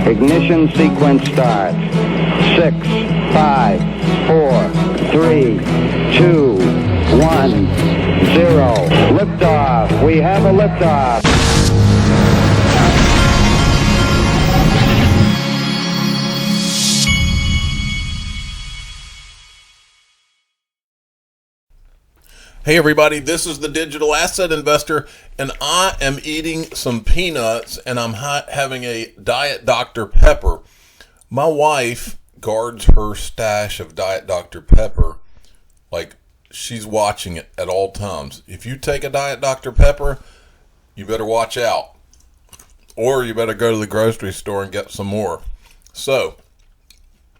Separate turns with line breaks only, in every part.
Ignition sequence starts. 6, 5, 4, 3, 2, 1, 0. Liftoff. We have a liftoff.
Hey everybody, this is the Digital Asset Investor, and I am eating some peanuts, and I'm having a Diet Dr. Pepper. My wife guards her stash of Diet Dr. Pepper like she's watching it at all times. If you take a Diet Dr. Pepper, you better watch out, or you better go to the grocery store and get some more. So,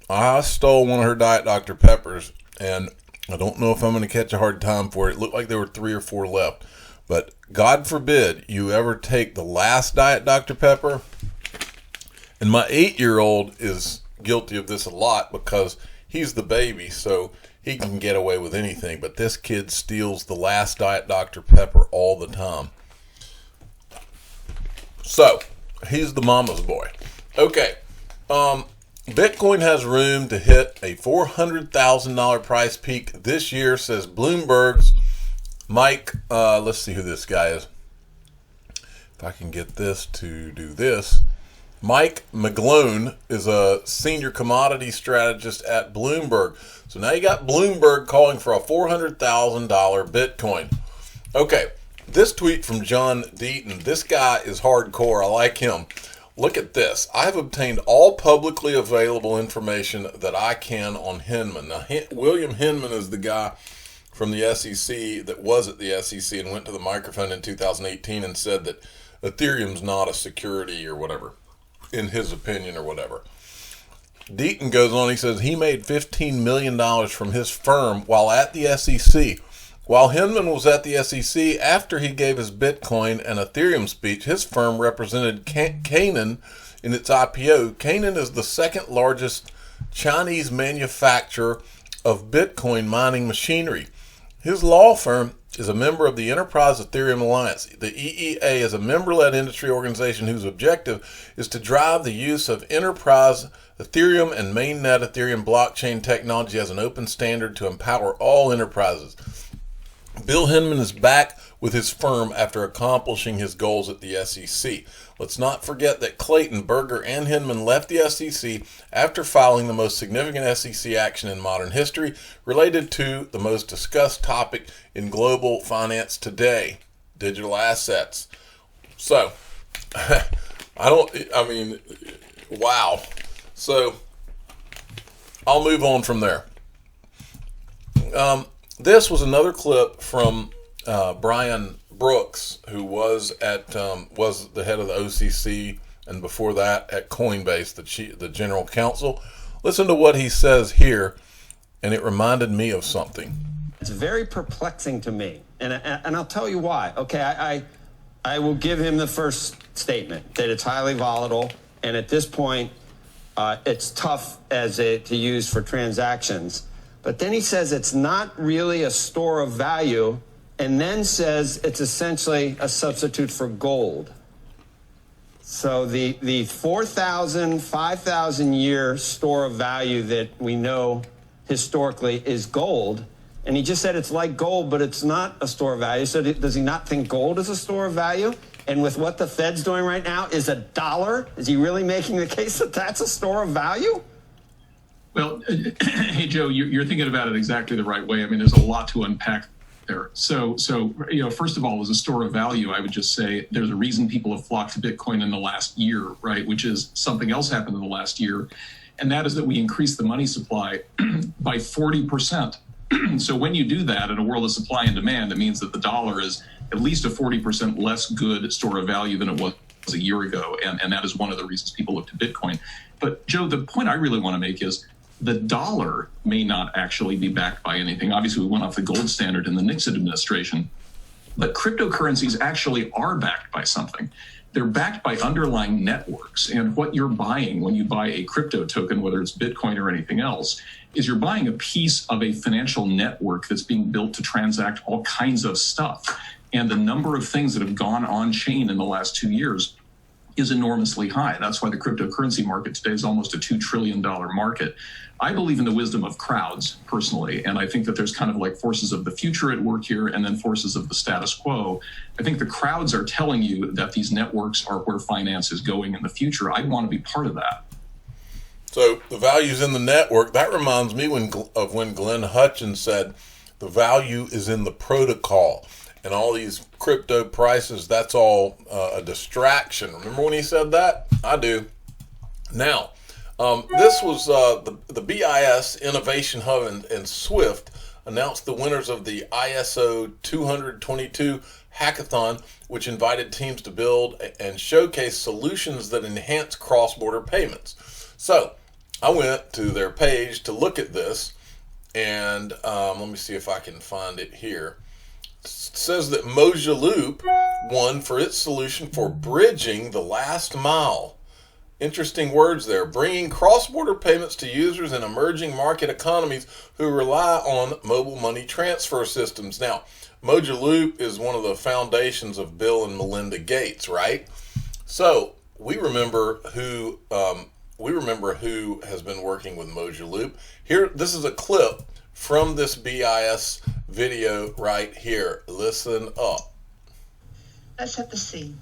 I stole one of her Diet Dr. Peppers, and I don't know if I'm going to catch a hard time for it. It looked like there were 3 or 4 left. But God forbid you ever take the last Diet Dr. Pepper. And my 8-year-old is guilty of this a lot because he's the baby, so he can get away with anything. But this kid steals the last Diet Dr. Pepper all the time. So, he's the mama's boy. Okay. Bitcoin has room to hit a $400,000 price peak this year, says Bloomberg's Mike. Let's see who this guy is. If I can get this to do this. Mike McGlone is a senior commodity strategist at Bloomberg. So now you got Bloomberg calling for a $400,000 Bitcoin. Okay, this tweet from John Deaton. This guy is hardcore. I like him. Look at this. I have obtained all publicly available information that I can on Hinman. Now, William Hinman is the guy from the SEC that was at the SEC and went to the microphone in 2018 and said that Ethereum's not a security or whatever, in his opinion or whatever. Deaton goes on, he says he made $15 million from his firm while at the SEC. While Hinman was at the SEC, after he gave his Bitcoin and Ethereum speech, his firm represented Canaan in its IPO. Canaan is the second largest Chinese manufacturer of Bitcoin mining machinery. His law firm is a member of the Enterprise Ethereum Alliance. The EEA is a member-led industry organization whose objective is to drive the use of enterprise Ethereum and mainnet Ethereum blockchain technology as an open standard to empower all enterprises. Bill Hinman is back with his firm after accomplishing his goals at the SEC. Let's not forget that Clayton, Berger, and Hinman left the SEC after filing the most significant SEC action in modern history related to the most discussed topic in global finance today, digital assets. So, wow. So, I'll move on from there. This was another clip from Brian Brooks, who was the head of the OCC, and before that at Coinbase, the general counsel. Listen to what he says here, and it reminded me of something.
It's very perplexing to me, and I'll tell you why. Okay, I will give him the first statement that it's highly volatile, and at this point, it's tough to use for transactions. But then he says it's not really a store of value, and then says it's essentially a substitute for gold. So the 4,000, 5,000 year store of value that we know historically is gold. And he just said it's like gold, but it's not a store of value. So does he not think gold is a store of value? And with what the Fed's doing right now, is $1? Is he really making the case that that's a store of value?
Well, hey, Joe, you're thinking about it exactly the right way. I mean, there's a lot to unpack there. So first of all, as a store of value, I would just say there's a reason people have flocked to Bitcoin in the last year, right? Which is something else happened in the last year. And that is that we increased the money supply by 40%. So when you do that in a world of supply and demand, it means that the dollar is at least a 40% less good store of value than it was a year ago. And that is one of the reasons people look to Bitcoin. But Joe, the point I really want to make is the dollar may not actually be backed by anything. Obviously, we went off the gold standard in the Nixon administration, but cryptocurrencies actually are backed by something. They're backed by underlying networks. And what you're buying when you buy a crypto token, whether it's Bitcoin or anything else, is you're buying a piece of a financial network that's being built to transact all kinds of stuff. And the number of things that have gone on chain in the last 2 years is enormously high. That's why the cryptocurrency market today is almost a $2 trillion market. I believe in the wisdom of crowds personally, and I think that there's kind of like forces of the future at work here and then forces of the status quo. I think the crowds are telling you that these networks are where finance is going in the future. I want to be part of that.
So the value's in the network. That reminds me of when Glenn Hutchins said the value is in the protocol. And all these crypto prices, that's all a distraction. Remember when he said that? I do. Now, this was the BIS Innovation Hub and Swift announced the winners of the ISO 222 hackathon, which invited teams to build and showcase solutions that enhance cross-border payments. So I went to their page to look at this, and let me see if I can find it here. Says that Mojaloop won for its solution for bridging the last mile. Interesting words there. Bringing cross-border payments to users in emerging market economies who rely on mobile money transfer systems. Now, Mojaloop is one of the foundations of Bill and Melinda Gates, right? So we remember who has been working with Mojaloop. Here, this is a clip from this BIS video right here. Listen up.
Let's set the scene.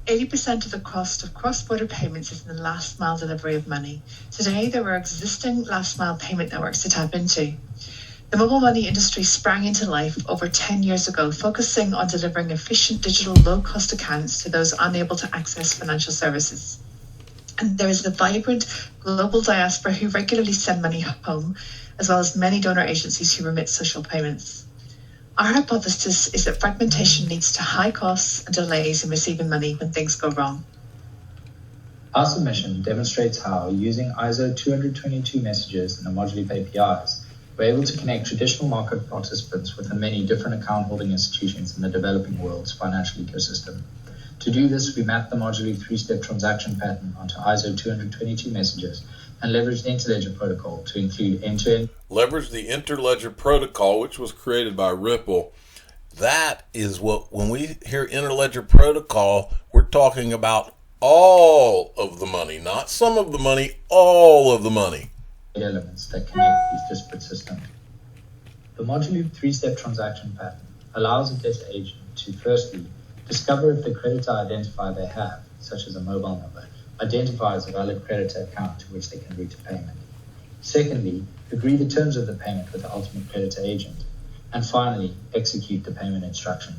80% of the cost of cross-border payments is in the last mile delivery of money. Today, there are existing last mile payment networks to tap into. The mobile money industry sprang into life over 10 years ago, focusing on delivering efficient digital low-cost accounts to those unable to access financial services. And there is a vibrant global diaspora who regularly send money home, as well as many donor agencies who remit social payments. Our hypothesis is that fragmentation leads to high costs and delays in receiving money when things go wrong.
Our submission demonstrates how, using ISO 222 messages and the Mojaloop APIs, we're able to connect traditional market participants with the many different account holding institutions in the developing world's financial ecosystem. To do this, we map the Mojaloop three-step transaction pattern onto ISO 222 messages and leverage the Interledger protocol to include end-to-end.
Leverage the Interledger protocol, which was created by Ripple. That is what, when we hear Interledger protocol, we're talking about all of the money, not some of the money, all of the money.
Elements that connect these disparate systems. The Mojaloop three-step transaction pattern allows a debtor agent to firstly discover if the creditor identifier they have, such as a mobile number, identifies a valid creditor account to which they can route a payment. Secondly, agree the terms of the payment with the ultimate creditor agent. And finally, execute the payment instruction.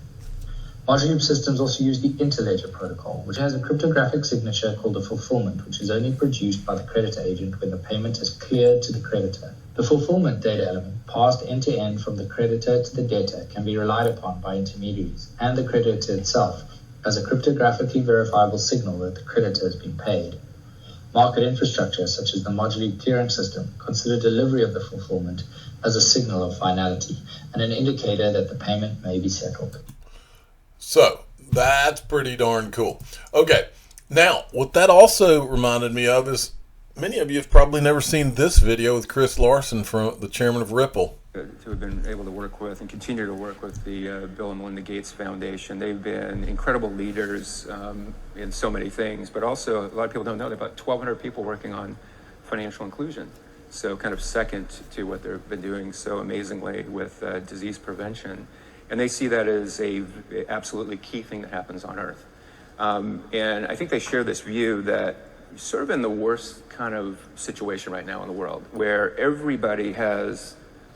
Mojaloop systems also use the Interledger protocol, which has a cryptographic signature called a fulfillment, which is only produced by the creditor agent when the payment is cleared to the creditor. The fulfillment data element, passed end-to-end from the creditor to the debtor, can be relied upon by intermediaries and the creditor itself as a cryptographically verifiable signal that the creditor has been paid. Market infrastructure, such as the Mojaloop clearing system, consider delivery of the fulfillment as a signal of finality and an indicator that the payment may be settled.
So that's pretty darn cool. Okay, now what that also reminded me of is many of you have probably never seen this video with Chris Larson, from the chairman of Ripple.
To have been able to work with and continue to work with the Bill and Melinda Gates Foundation. They've been incredible leaders in so many things, but also a lot of people don't know there are about 1,200 people working on financial inclusion. So kind of second to what they've been doing so amazingly with disease prevention. And they see that as a absolutely key thing that happens on Earth. And I think they share this view that we're sort of in the worst kind of situation right now in the world, where everybody has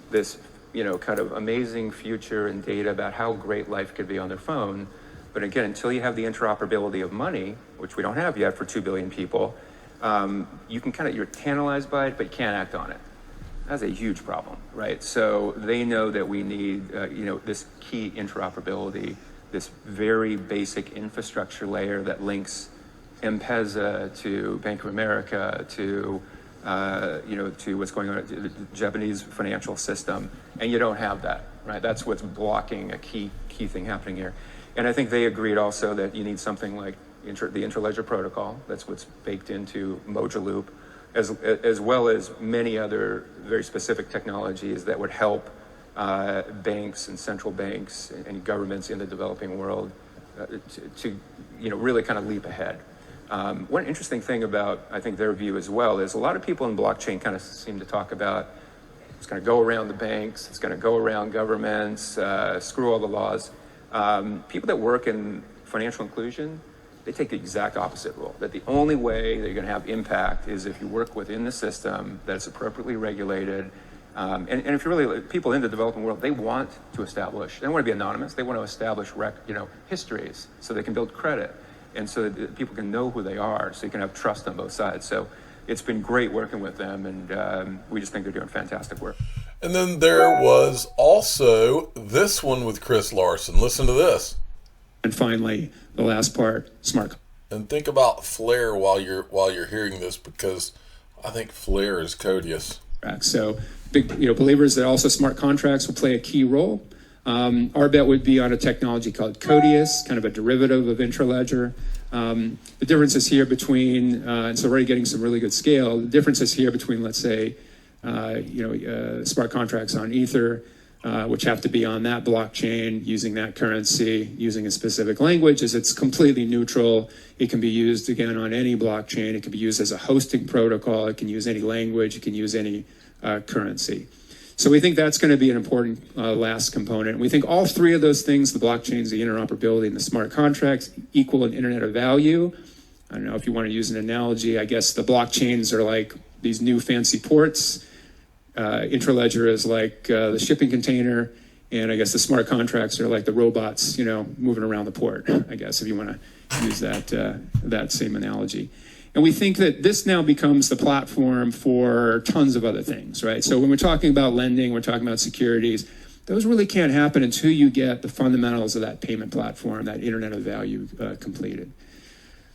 this, kind of amazing future and data about how great life could be on their phone. But again, until you have the interoperability of money, which we don't have yet for 2 billion people, you can you're tantalized by it, but you can't act on it. That's a huge problem, right? So they know that we need, this key interoperability, this very basic infrastructure layer that links M-Pesa to Bank of America to to what's going on in the Japanese financial system, and you don't have that, right? That's what's blocking a key thing happening here. And I think they agreed also that you need something like the Interledger protocol. That's what's baked into Mojaloop, as well as many other very specific technologies that would help banks and central banks and governments in the developing world to really kind of leap ahead. One interesting thing about, I think, their view as well is a lot of people in blockchain kind of seem to talk about it's going to go around the banks, it's going to go around governments, screw all the laws. People that work in financial inclusion, they take the exact opposite role, that the only way that you're going to have impact is if you work within the system, that it's appropriately regulated. And if you really, people in the developing world, they want to establish, they don't want to be anonymous, they want to establish histories so they can build credit and so that people can know who they are, so you can have trust on both sides. So it's been great working with them, and we just think they're doing fantastic work.
And then there was also this one with Chris Larson. Listen to this.
And finally, the last part, smart.
And think about Flare while you're hearing this, because I think Flare is Codius.
So big believers that also smart contracts will play a key role. Our bet would be on a technology called Codius, kind of a derivative of Intraledger. The difference is here between, and so we're already getting some really good scale. The difference is here between, let's say, smart contracts on Ether, which have to be on that blockchain, using that currency, using a specific language, is it's completely neutral. It can be used, again, on any blockchain. It can be used as a hosting protocol. It can use any language. It can use any currency. So we think that's going to be an important last component. We think all three of those things, the blockchains, the interoperability, and the smart contracts, equal an internet of value. I don't know if you want to use an analogy. I guess the blockchains are like these new fancy ports. Intraledger is like the shipping container. And I guess the smart contracts are like the robots, moving around the port, I guess, if you want to use that same analogy. And we think that this now becomes the platform for tons of other things, right? So when we're talking about lending, we're talking about securities, those really can't happen until you get the fundamentals of that payment platform, that internet of value completed.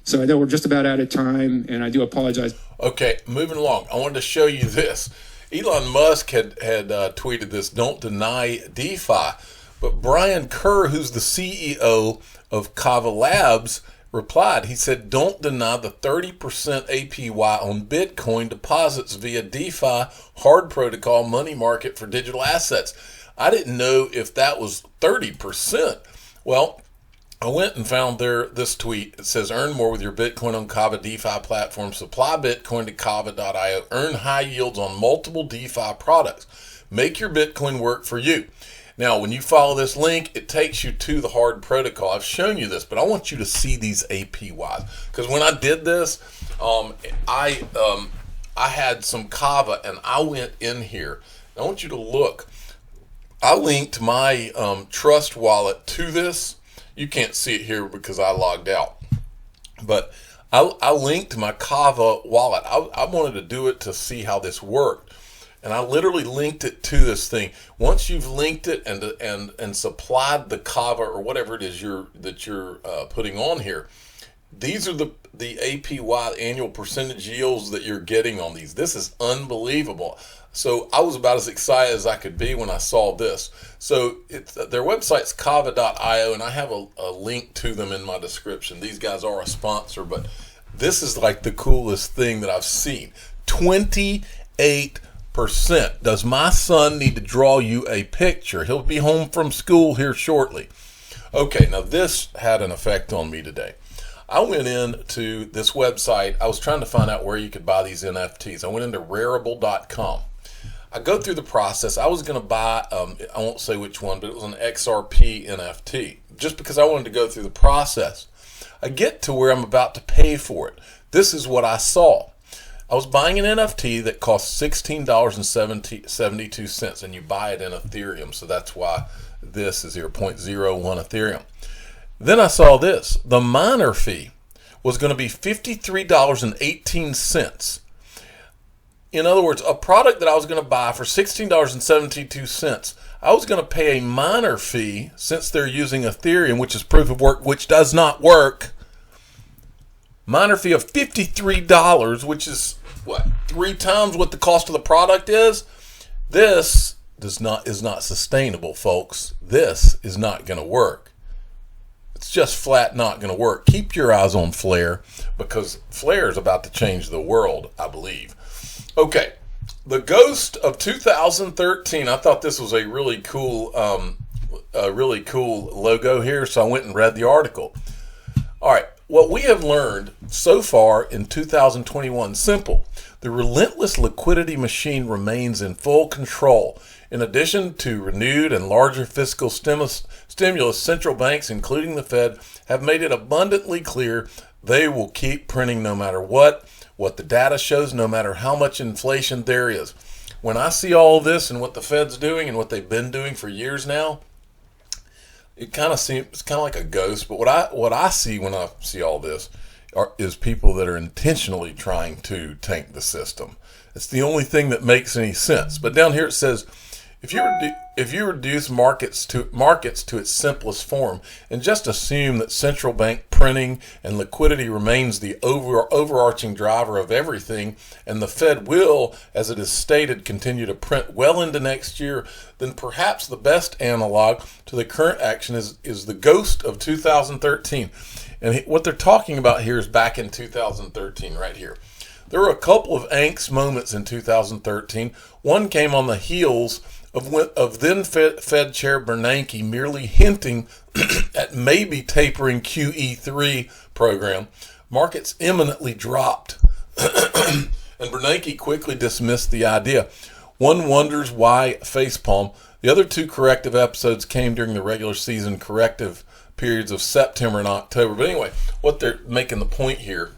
So I know we're just about out of time, and I do apologize.
Okay, moving along. I wanted to show you this. Elon Musk had tweeted this, don't deny DeFi. But Brian Kerr, who's the CEO of KAVA Labs, replied. He said, don't deny the 30% APY on Bitcoin deposits via DeFi, hard protocol, money market for digital assets. I didn't know if that was 30%. Well, I went and found this tweet. It says, earn more with your Bitcoin on KAVA DeFi platform. Supply Bitcoin to kava.io. Earn high yields on multiple DeFi products. Make your Bitcoin work for you. Now, when you follow this link, it takes you to the hard protocol. I've shown you this, but I want you to see these APYs. Because when I did this, I had some KAVA, and I went in here. I want you to look. I linked my Trust wallet to this. You can't see it here because I logged out. But I linked my KAVA wallet. I wanted to do it to see how this worked. And I literally linked it to this thing. Once you've linked it and supplied the KAVA or whatever it is that you're putting on here, these are the APY, annual percentage yields that you're getting on these. This is unbelievable. So I was about as excited as I could be when I saw this. So their website's kava.io, and I have a link to them in my description. These guys are a sponsor, but this is like the coolest thing that I've seen. 28%. Does my son need to draw you a picture? He'll be home from school here shortly. Okay, now this had an effect on me today. I went into this website. I was trying to find out where you could buy these NFTs. I went into Rarible.com. I go through the process. I was going to buy, I won't say which one, but it was an XRP NFT, just because I wanted to go through the process. I get to where I'm about to pay for it. This is what I saw. I was buying an NFT that cost $16.72, and you buy it in Ethereum, so that's why this is 0.01 Ethereum. Then I saw this. The miner fee was going to be $53.18. In other words, a product that I was going to buy for $16.72, I was going to pay a miner fee, since they're using Ethereum, which is proof of work, which does not work. Miner fee of $53, which is what, 3 times what the cost of the product is. This is not sustainable, folks. This is not going to work. It's just flat not going to work. Keep your eyes on Flare, because Flare is about to change the world, I believe. Okay, the Ghost of 2013. I thought this was a really cool logo here, so I went and read the article. All right, what we have learned so far in 2021, simple. The relentless liquidity machine remains in full control. In addition to renewed and larger fiscal stimulus, central banks, including the Fed, have made it abundantly clear they will keep printing no matter what the data shows, no matter how much inflation there is. When I see all this and what the Fed's doing and what they've been doing for years now, it kind of seems, it's kind of like a ghost. But what I see when I see all this is people that are intentionally trying to tank the system. It's the only thing that makes any sense. But down here it says, if you reduce markets to its simplest form and just assume that central bank printing and liquidity remains the overarching driver of everything, and the Fed will, as it is stated, continue to print well into next year, then perhaps the best analog to the current action is the ghost of 2013. And what they're talking about here is back in 2013 right here. There were a couple of angst moments in 2013. One came on the heels of then Fed Chair Bernanke merely hinting at maybe tapering QE3 program. Markets imminently dropped, and Bernanke quickly dismissed the idea. One wonders why facepalm. The other two corrective episodes came during the regular season corrective periods of September and October. But anyway, what they're making the point here,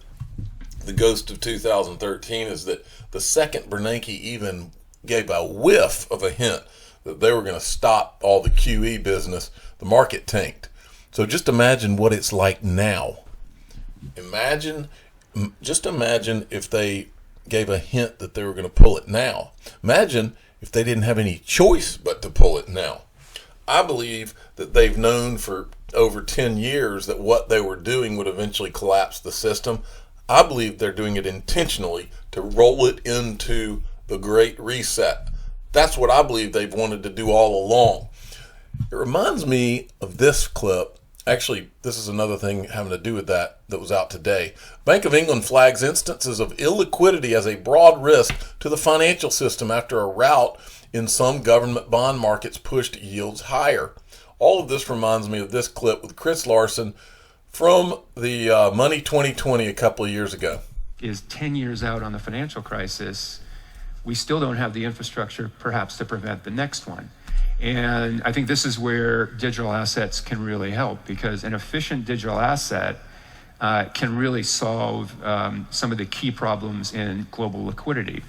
the ghost of 2013, is that the second Bernanke even gave a whiff of a hint that they were going to stop all the QE business, the market tanked. So just imagine what it's like now. Just imagine if they gave a hint that they were going to pull it now. Imagine if they didn't have any choice but to pull it now. I believe that they've known for over 10 years that what they were doing would eventually collapse the system. I believe they're doing it intentionally to roll it into the Great Reset. That's what I believe they've wanted to do all along. It reminds me of this clip. Actually, this is another thing having to do with that was out today. Bank of England flags instances of illiquidity as a broad risk to the financial system after a rout in some government bond markets pushed yields higher. All of this reminds me of this clip with Chris Larson from the Money 2020 a couple of years ago.
Is 10 years out on the financial crisis. We still don't have the infrastructure perhaps to prevent the next one. And I think this is where digital assets can really help, because an efficient digital asset can really solve some of the key problems in global liquidity.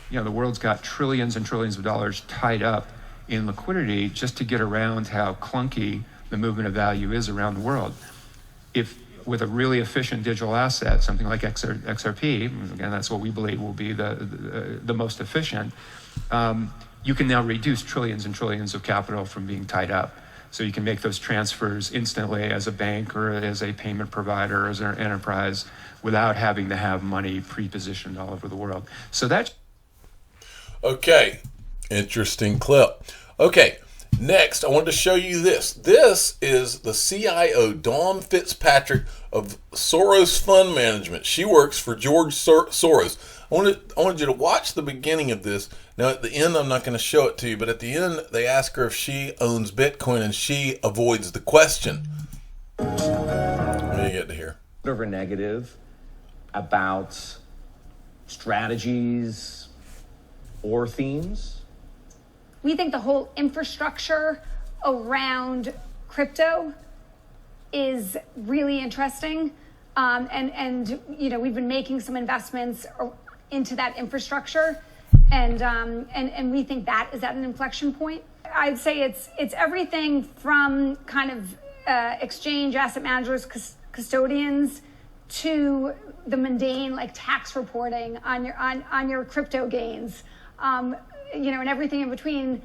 You know, the world's got trillions and trillions of dollars tied up in liquidity just to get around how clunky the movement of value is around the world. If with a really efficient digital asset, something like XRP, again, that's what we believe will be the most efficient, you can now reduce trillions and trillions of capital from being tied up. So you can make those transfers instantly as a bank or as a payment provider, or as an enterprise, without having to have money pre-positioned all over the world. So that's...
Okay, interesting clip. Okay, next I wanted to show you this. This is the CIO, Dawn Fitzpatrick of Soros Fund Management. She works for George Soros. I wanted you to watch the beginning of this. Now at the end, I'm not going to show it to you, but at the end, they ask her if she owns Bitcoin, and she avoids the question. Let me get to here.
Over negative about strategies or themes?
We think the whole infrastructure around crypto is really interesting. And you know, we've been making some investments into that infrastructure, and we think that is at an inflection point. I'd say it's everything from kind of exchange asset managers, custodians, to the mundane like tax reporting on your crypto gains, you know, and everything in between.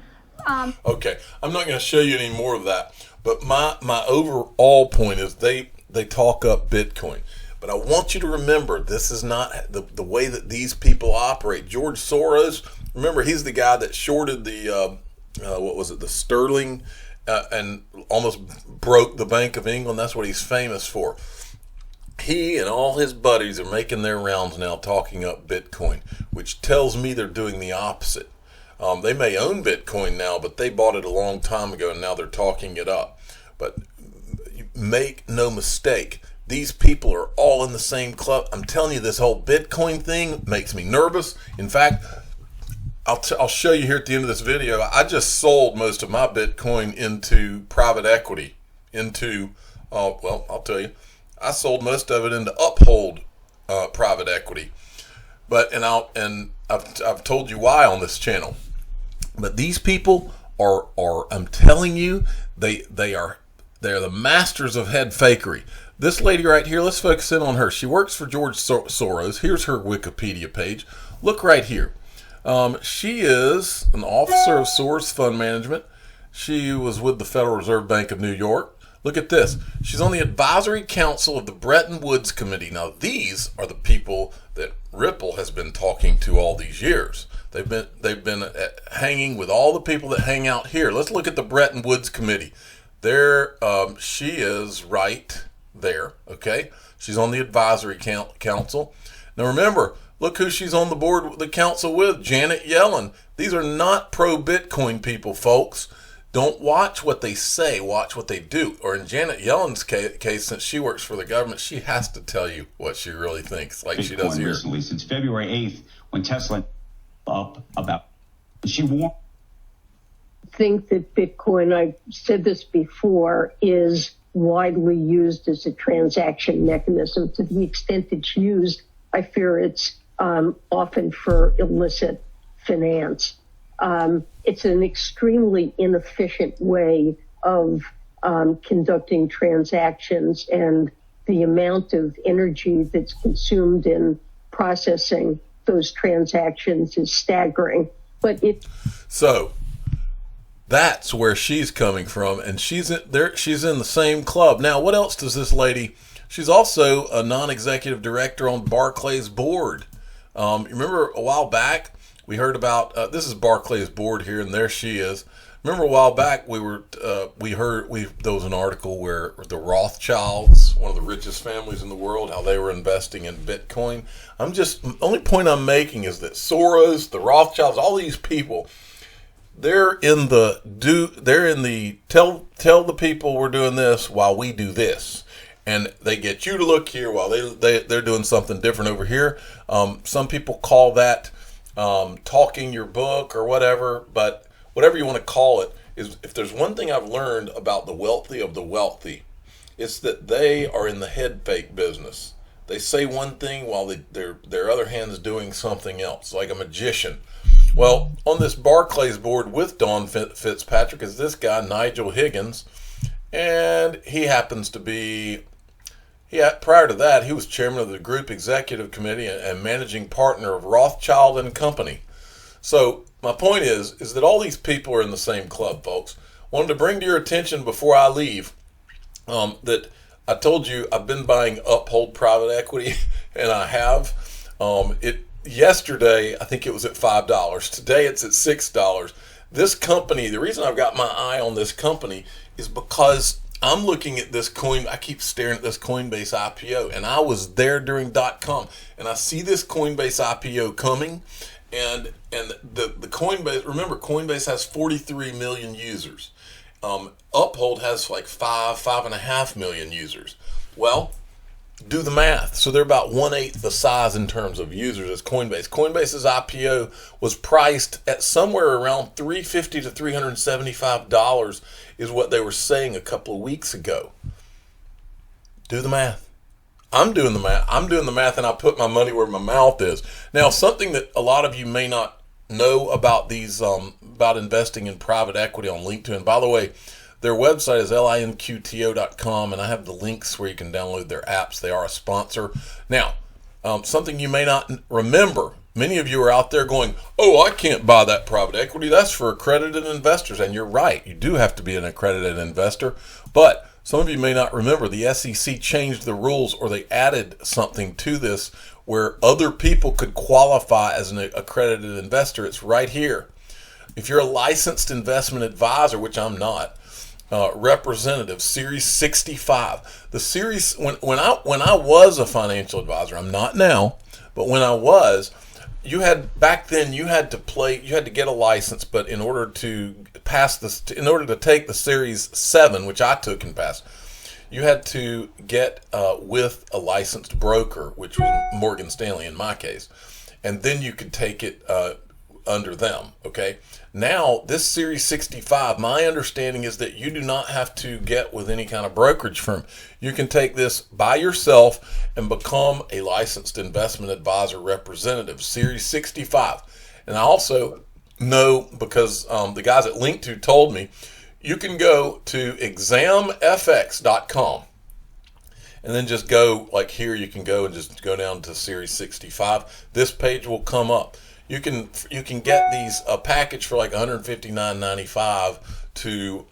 Okay, I'm not going to show you any more of that, but my overall point is they talk up Bitcoin. But I want you to remember, this is not the way that these people operate. George Soros, remember, he's the guy that shorted the, the sterling and almost broke the Bank of England. That's what he's famous for. He and all his buddies are making their rounds now talking up Bitcoin, which tells me they're doing the opposite. They may own Bitcoin now, but they bought it a long time ago, and now they're talking it up. But make no mistake, These people are all in the same club. I'm telling you, this whole Bitcoin thing makes me nervous. In fact, I'll show you here at the end of this video. I just sold most of my Bitcoin into private equity. Well, I'll tell you, I sold most of it into Uphold private equity. But I've told you why on this channel. But these people are I'm telling you, they're the masters of head fakery. This lady right here, let's focus in on her. She works for George Soros. Here's her Wikipedia page. Look right here. She is an officer of Soros Fund Management. She was with the Federal Reserve Bank of New York. Look at this. She's on the advisory council of the Bretton Woods Committee. Now, these are the people that Ripple has been talking to all these years. They've been hanging with all the people that hang out here. Let's look at the Bretton Woods Committee. There, she is right there. Okay, she's on the advisory council. Now, remember, look who she's on the board, the council with, Janet Yellen. These are not pro-Bitcoin people, folks. Don't watch what they say, watch what they do. Or in Janet Yellen's case, since she works for the government, she has to tell you what she really thinks, like she does here.
Recently, since February 8th, when Tesla up about, she warned.
I think that Bitcoin, I've said this before, is widely used as a transaction mechanism. To the extent it's used, I fear it's often for illicit finance. It's an extremely inefficient way of conducting transactions, and the amount of energy that's consumed in processing those transactions is staggering. But
so that's where she's coming from, and she's in the same club. Now, what else does this lady? She's also a non-executive director on Barclays board. Remember a while back we heard about this is Barclays board here, and there she is. Remember a while back there was an article where the Rothschilds, one of the richest families in the world, how they were investing in Bitcoin. The only point I'm making is that Soros, the Rothschilds, all these people, they're in the tell the people we're doing this while we do this. And they get you to look here while they're doing something different over here. Some people call that talking your book or whatever, but whatever you want to call it, is if there's one thing I've learned about the wealthy of the wealthy, it's that they are in the head fake business. They say one thing while their other hand's doing something else, like a magician. Well, on this Barclays board with Don Fitzpatrick is this guy, Nigel Higgins, and he happens to be, prior to that, he was chairman of the group executive committee and managing partner of Rothschild and Company. So my point is that all these people are in the same club, folks. Wanted to bring to your attention before I leave that I told you I've been buying Uphold private equity, and I have. Yesterday, I think it was at $5. Today, it's at $6. This company, the reason I've got my eye on this company is because I'm looking at this coin. I keep staring at this Coinbase IPO, and I was there during .com, and I see this Coinbase IPO coming, and the Coinbase. Remember, Coinbase has 43 million users. Uphold has like 5.5 million users. Well, do the math. So they're about 1/8 the size in terms of users as Coinbase. Coinbase's IPO was priced at somewhere around $350 to $375 is what they were saying a couple of weeks ago. Do the math. I'm doing the math, and I put my money where my mouth is. Now, something that a lot of you may not know about these about investing in private equity on LinkedIn. By the way, their website is linqto.com, and I have the links where you can download their apps. They are a sponsor. Now, something you may not remember, many of you are out there going, oh, I can't buy that private equity. That's for accredited investors. And you're right. You do have to be an accredited investor. But some of you may not remember the SEC changed the rules, or they added something to this where other people could qualify as an accredited investor. It's right here. If you're a licensed investment advisor, which I'm not, representative, Series 65. The series, when I was a financial advisor, I'm not now, but when I was, back then you had to get a license, but in order to pass this, in order to take the Series 7, which I took and passed, you had to get with a licensed broker, which was Morgan Stanley in my case, and then you could take it under them. Okay. Now this Series 65, my understanding is that you do not have to get with any kind of brokerage firm. You can take this by yourself and become a licensed investment advisor representative. Series 65. And I also know, because the guys at Link2 told me, you can go to examfx.com and then just go, like here, you can go and just go down to Series 65. This page will come up. You can get these a package for like $159.95 to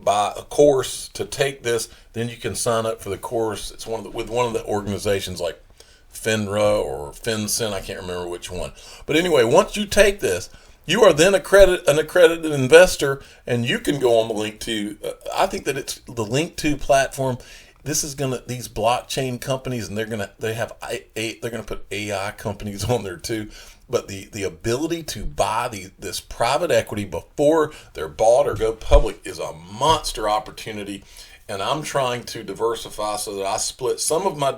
buy a course to take this. Then you can sign up for the course. It's with one of the organizations like FINRA or FinCEN. I can't remember which one. But anyway, once you take this, you are then an accredited investor, and you can go on the Link2. I think that it's the Link2 platform. This is these blockchain companies, and they're gonna put AI companies on there too. But the ability to buy this private equity before they're bought or go public is a monster opportunity. And I'm trying to diversify so that I split some of my,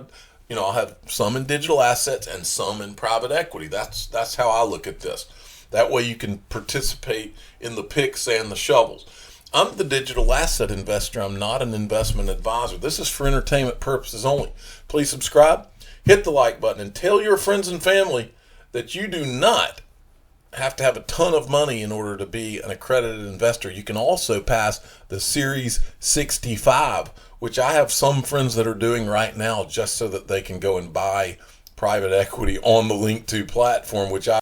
I'll have some in digital assets and some in private equity. That's how I look at this. That way you can participate in the picks and the shovels. I'm the digital asset investor. I'm not an investment advisor. This is for entertainment purposes only. Please subscribe, hit the like button, and tell your friends and family that you do not have to have a ton of money in order to be an accredited investor. You can also pass the Series 65, which I have some friends that are doing right now just so that they can go and buy private equity on the Link2 platform, which I